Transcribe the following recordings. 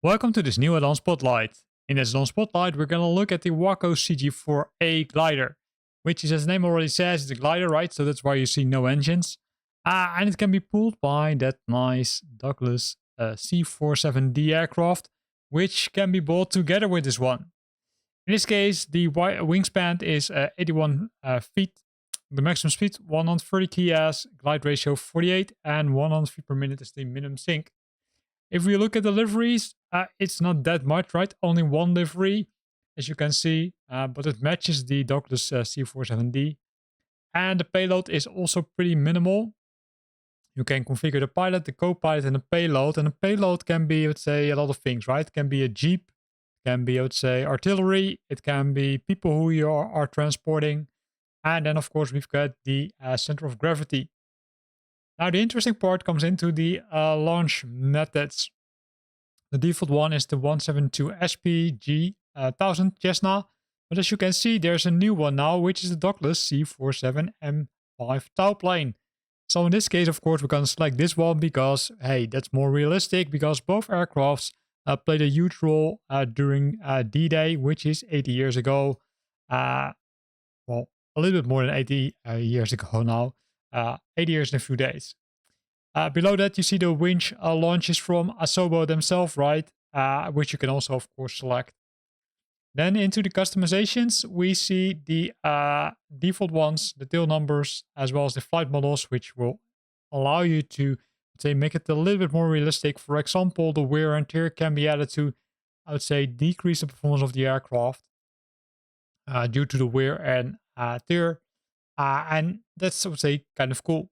Welcome to this new Addon Spotlight. In this Addon Spotlight, we're going to look at the Waco CG4A glider, which is, as the name already says, it's a glider, right? So that's why you see no engines. And it can be pulled by that nice Douglas C-47D aircraft, which can be bought together with this one. In this case, the wingspan is 81 feet, the maximum speed 130 kS, glide ratio 48, and 100 feet per minute is the minimum sink. If we look at the liveries, it's not that much, right? Only one livery, as you can see, but it matches the Douglas C-47D. And the payload is also pretty minimal. You can configure the pilot, the co-pilot, and the payload. And the payload can be, I would say, a lot of things, right? It can be a jeep, it can be, I would say, artillery, it can be people who you are transporting. And then, of course, we've got the center of gravity. Now, the interesting part comes into the launch methods. The default one is the 172 SPG 1000 Cessna. But as you can see, there's a new one now, which is the Douglas C-47M5 Tau plane. So in this case, of course, we're going to select this one because, hey, that's more realistic, because both aircrafts played a huge role during D-Day, which is 80 years ago. Well, a little bit more than 80 years ago now. 80 years in a few days. Below that, you see the winch launches from Asobo themselves, right? Which you can also, of course, select. Then into the customizations, we see the default ones, the tail numbers, as well as the flight models, which will allow you to, say, make it a little bit more realistic. For example, the wear and tear can be added to, I would say, decrease the performance of the aircraft due to the wear and tear. And that's, I would say, kind of cool.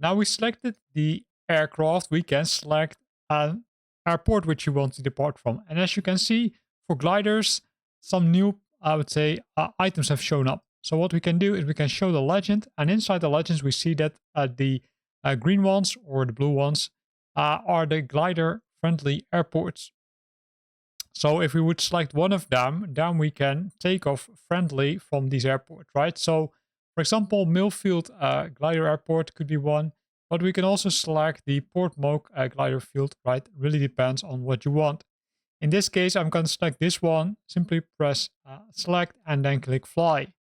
Now we selected the aircraft, we can select an airport which you want to depart from. And as you can see, for gliders, some new, I would say, items have shown up. So what we can do is we can show the legend, and inside the legends we see that the green ones or the blue ones are the glider-friendly airports. So if we would select one of them, then we can take off friendly from these airports, right? So for example, Millfield Glider Airport could be one, but we can also select the Port Moke Glider Field, right? Really depends on what you want. In this case, I'm going to select this one, simply press select and then click fly.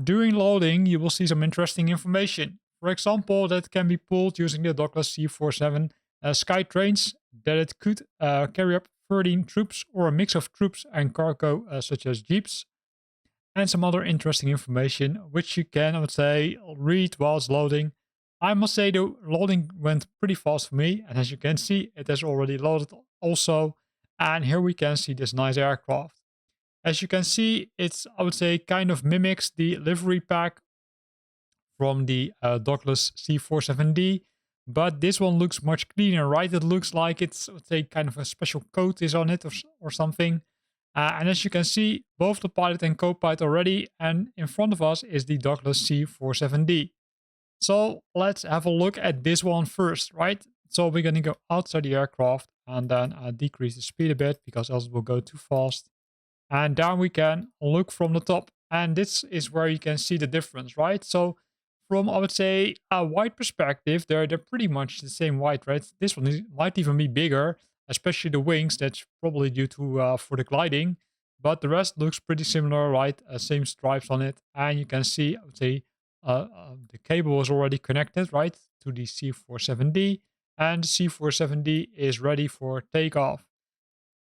During loading, you will see some interesting information. For example, that can be pulled using the Douglas C-47 Sky Trains, that it could carry up 13 troops or a mix of troops and cargo such as jeeps. And some other interesting information, which you can, I would say, read while it's loading. I must say the loading went pretty fast for me. And as you can see, it has already loaded also. And here we can see this nice aircraft. As you can see, it's, I would say, kind of mimics the livery pack from the Douglas C-47D. But this one looks much cleaner, right? It looks like it's, I would say, kind of a special coat is on it or something. And as you can see, both the pilot and co-pilot are ready, and in front of us is the Douglas C-47D. So let's have a look at this one first, right? So we're going to go outside the aircraft and then decrease the speed a bit, because else it will go too fast. And then we can look from the top, and this is where you can see the difference, right? So from, I would say, a wide perspective, they're pretty much the same height, right? This one might even be bigger, especially the wings. That's probably due to for the gliding, but the rest looks pretty similar, right? Same stripes on it, and you can see, I would say, the cable is already connected, right, to the C-47D, and the C-47D is ready for takeoff.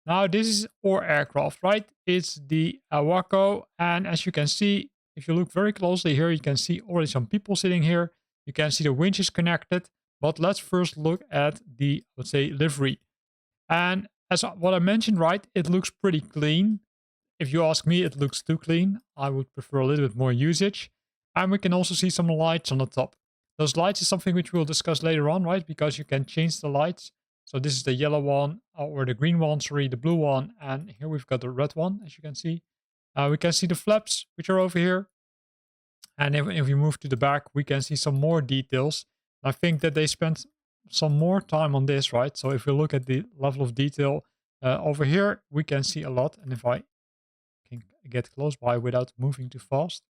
Now this is our aircraft, right? It's the Waco, and as you can see, if you look very closely here, you can see already some people sitting here. You can see the winch is connected, but let's first look at the, let's say, livery. And as what I mentioned, right, it looks pretty clean. If you ask me, it looks too clean. I would prefer a little bit more usage. And we can also see some lights on the top. Those lights is something which we'll discuss later on, right? Because you can change the lights. So this is the yellow one, or the green one, sorry, the blue one. And here we've got the red one, as you can see. We can see the flaps, which are over here. And if we move to the back, we can see some more details. I think that they spent some more time on this, right? So if we look at the level of detail over here, we can see a lot. And if I can get close by without moving too fast,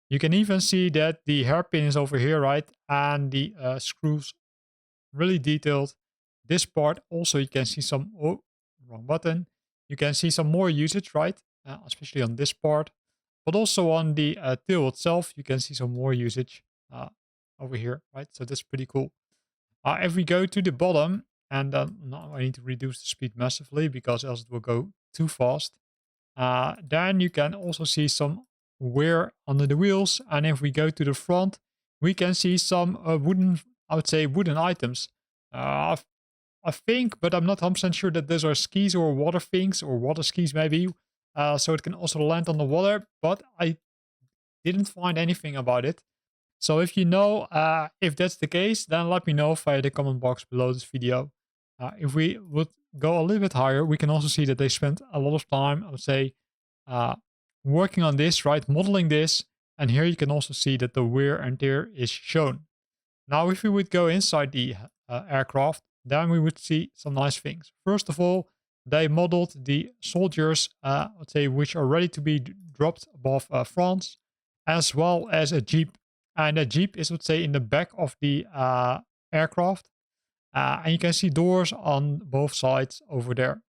You can even see that the hairpin is over here, right? And the screws really detailed. This part also you can see some, oh, wrong button. You can see some more usage, right? Especially on this part. But also on the tail itself, you can see some more usage over here, right? So that's pretty cool. If we go to the bottom, and now I need to reduce the speed massively because else it will go too fast. Then you can also see some wear under the wheels. And if we go to the front, we can see some wooden, I would say wooden items. Uh, I think, but I'm not 100% sure that those are skis or water things or water skis maybe. So it can also land on the water, but I didn't find anything about it. So if you know if that's the case, then let me know via the comment box below this video. If we would go a little bit higher, we can also see that they spent a lot of time, I would say, uh, working on this, right? Modeling this. And here you can also see that the wear and tear is shown. Now, if we would go inside the aircraft, then we would see some nice things. First of all, they modeled the soldiers, let's say, which are ready to be dropped above France, as well as a jeep. And a jeep is, let's say, in the back of the aircraft. And you can see doors on both sides over there.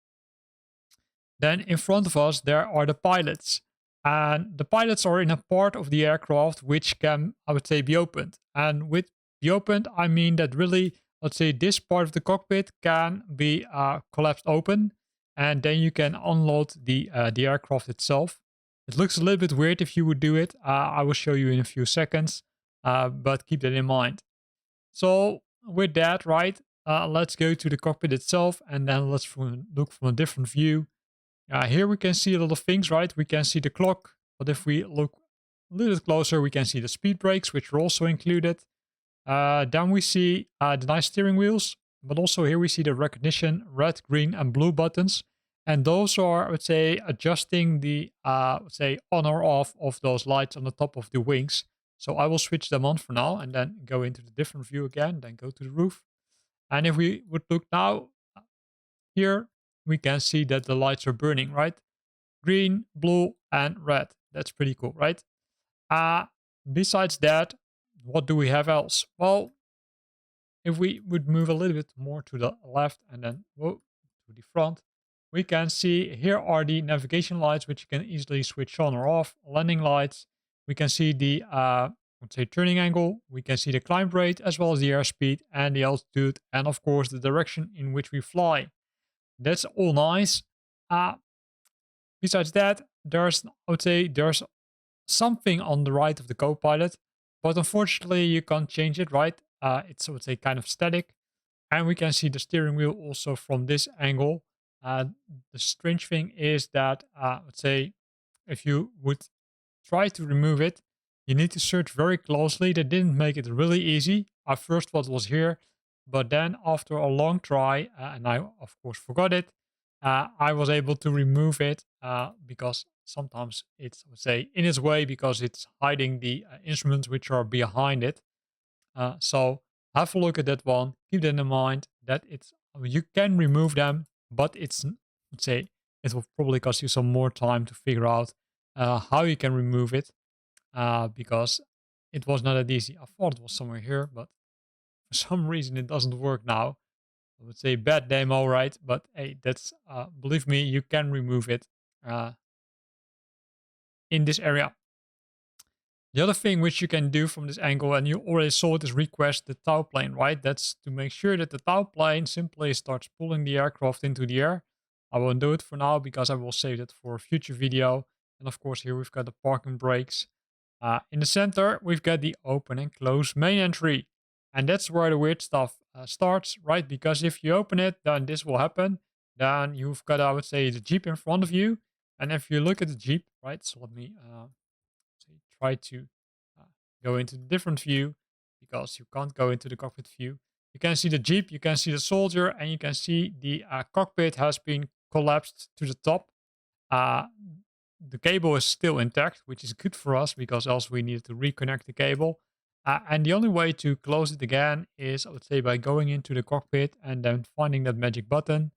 Then in front of us, there are the pilots. And the pilots are in a part of the aircraft which can, I would say, be opened. And with be opened, I mean that really, let's say, this part of the cockpit can be collapsed open. And then you can unload the aircraft itself. It looks a little bit weird if you would do it. I will show you in a few seconds. But keep that in mind. So with that, right, let's go to the cockpit itself. And then let's look from a different view. Here we can see a lot of things, right? We can see the clock, but if we look a little bit closer, we can see the speed brakes, which are also included. Then we see the nice steering wheels, but also here we see the recognition, red, green, and blue buttons. And those are, I would say, adjusting the, let's say, on or off of those lights on the top of the wings. So I will switch them on for now and then go into the different view again, then go to the roof. And if we would look now here, we can see that the lights are burning, right? Green, blue, and red. That's pretty cool, right? Besides that, what do we have else? Well, if we would move a little bit more to the left and then to the front, we can see here are the navigation lights, which you can easily switch on or off. Landing lights. We can see the, let's say, turning angle. We can see the climb rate as well as the airspeed and the altitude, and of course the direction in which we fly. That's all nice. Besides that, there's, I would say, there's something on the right of the co-pilot, but unfortunately you can't change it, right? It's, I would say, kind of static. And we can see the steering wheel also from this angle. The strange thing is that, let's say, if you would try to remove it, you need to search very closely. They didn't make it really easy. I first thought it was here, but then after a long try, and I of course forgot it, I was able to remove it because sometimes it's, I would say, in its way because it's hiding the instruments which are behind it. So have a look at that one. Keep that in mind that it's, you can remove them, but it's, let's say, it will probably cost you some more time to figure out how you can remove it because it was not that easy. I thought it was somewhere here, but for some reason it doesn't work now. I would say bad demo, right? But hey, that's, believe me, you can remove it in this area. The other thing which you can do from this angle, and you already saw it, is request the tail plane, right? That's to make sure that the tail plane simply starts pulling the aircraft into the air. I won't do it for now because I will save that for a future video. And of course, here we've got the parking brakes. In the center, we've got the open and close main entry. And that's where the weird stuff starts, right? Because if you open it, then this will happen. Then you've got, I would say, the Jeep in front of you. And if you look at the Jeep, right? So let me try to go into a different view because you can't go into the cockpit view. You can see the Jeep, you can see the soldier, and you can see the cockpit has been collapsed to the top. The cable is still intact, which is good for us because else we needed to reconnect the cable. And the only way to close it again is, I would say, by going into the cockpit and then finding that magic button.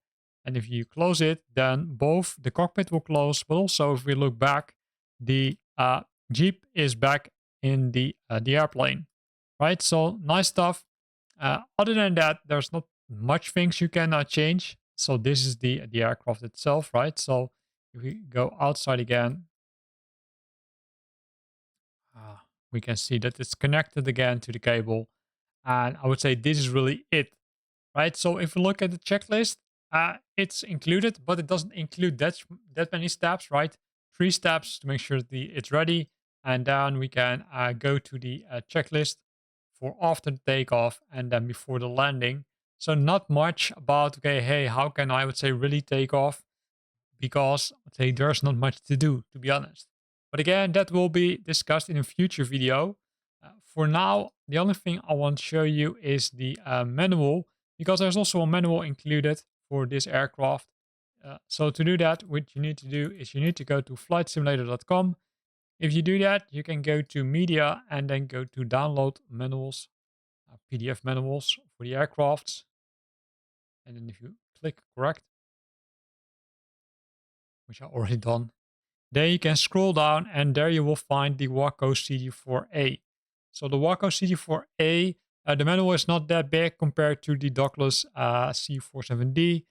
And if you close it, then both the cockpit will close, but also if we look back, the Jeep is back in the airplane, right? So nice stuff. Other than that, there's not much things you cannot change. So this is the aircraft itself, right? So if we go outside again, we can see that it's connected again to the cable. And I would say this is really it, right? So if you look at the checklist, it's included, but it doesn't include that many steps, right? 3 steps to make sure it's ready. And then we can go to the checklist for after the takeoff and then before the landing. So not much about, okay, hey, how can I would say really take off? Because I'd say there's not much to do, to be honest. But again, that will be discussed in a future video. For now, the only thing I want to show you is the manual, because there's also a manual included for this aircraft. So to do that, what you need to do is you need to go to flightsimulator.com. If you do that, you can go to media and then go to download manuals, PDF manuals for the aircrafts. And then if you click correct, which I already done, then you can scroll down and there you will find the Waco CG4A. So the Waco CG4A, the manual is not that big compared to the Douglas C-47D,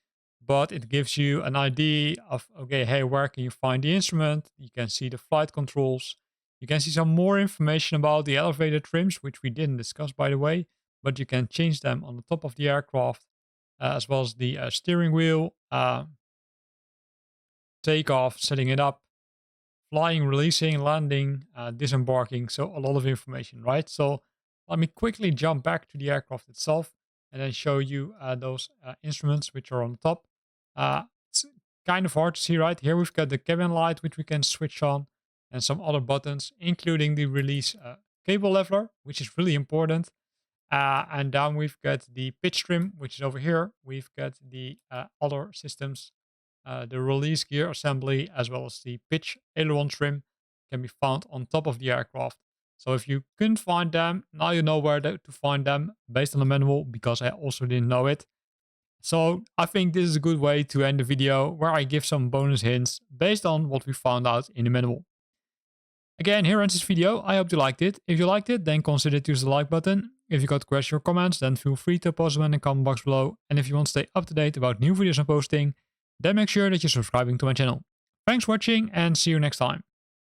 but it gives you an idea of, okay, hey, where can you find the instrument? You can see the flight controls. You can see some more information about the elevator trims, which we didn't discuss, by the way, but you can change them on the top of the aircraft, as well as the steering wheel, takeoff, setting it up, flying, releasing, landing, disembarking. So a lot of information, right? So let me quickly jump back to the aircraft itself and then show you those instruments which are on the top. It's kind of hard to see, right? Here we've got the cabin light, which we can switch on, and some other buttons, including the release cable leveler, which is really important. And down we've got the pitch trim, which is over here. We've got the other systems, the release gear assembly, as well as the pitch aileron trim can be found on top of the aircraft. So if you couldn't find them, now you know where to find them based on the manual, because I also didn't know it. So I think this is a good way to end the video, where I give some bonus hints based on what we found out in the manual. Again, here ends this video. I hope you liked it. If you liked it, then consider to use the like button. If you got questions or comments, then feel free to post them in the comment box below. And if you want to stay up to date about new videos I'm posting, then make sure that you're subscribing to my channel. Thanks for watching and see you next time.